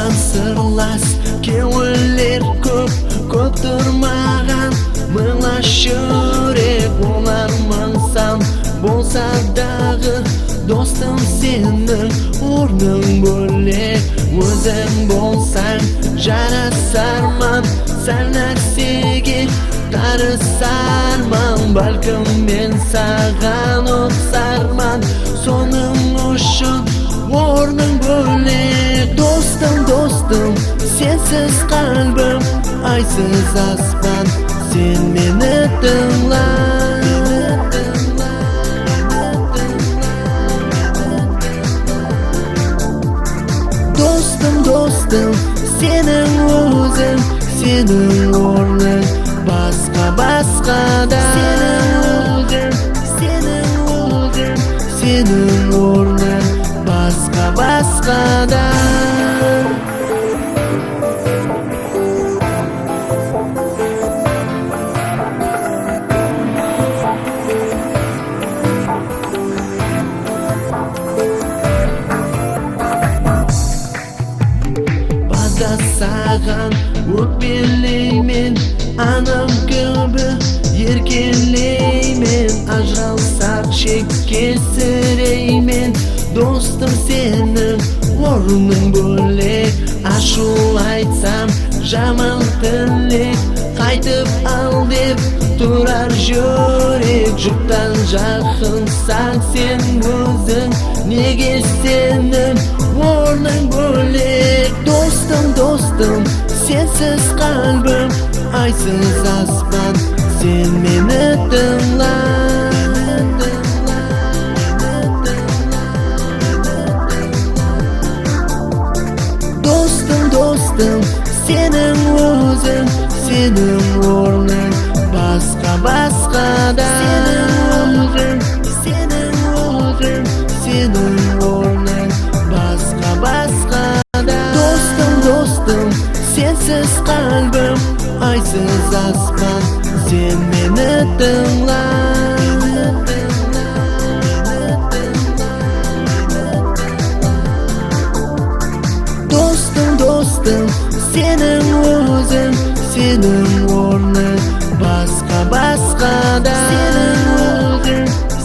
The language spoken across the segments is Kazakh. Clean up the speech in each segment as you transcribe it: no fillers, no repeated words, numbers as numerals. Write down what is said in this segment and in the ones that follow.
Аңсаған сырлас көңілдер көп, көп тұрмаған мыңлаш жүрек, олар мың сан болса дағы достым сенің орның бөлек. Өзің болсаң жарасарман, сәл нәрсеге тарысарман, бәлкім мен саған ұқсарман, соның үшін орның бөлек. Достым, достым, сенсіз қалбым айсыз аспан, сен мені тыңла. Достым, достым, сенің өзің, сенің орның басқа, басқада. Сенің өзің, сенің орның басқа, басқада. Саған өкпелеймен, анам көбі еркелеймен, ажыралсақ шеккесіреймен. Достым, сенің орның бөлек, ашу айтсам жаман тілек, қайтып ал деп тұрар жүрек. Жұптан жақынсаң сен өзің, неге сенің орның бөлек. Достым, достым, сенсіз қалбым айсыз аспан, сен мені тыңла. Достым, достым, сенің өзің, сенің орның басқа, басқада. Сенің өзің, сенің орның басқа, басқада. Достым, достым, сенсіз қалбым айсыз аспан, сен мені тыңла. Достым, достым, сенің өзің, сенің орның басқа, басқада.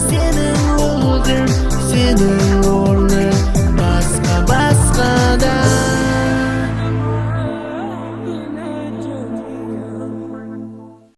Сенің өзің, сенің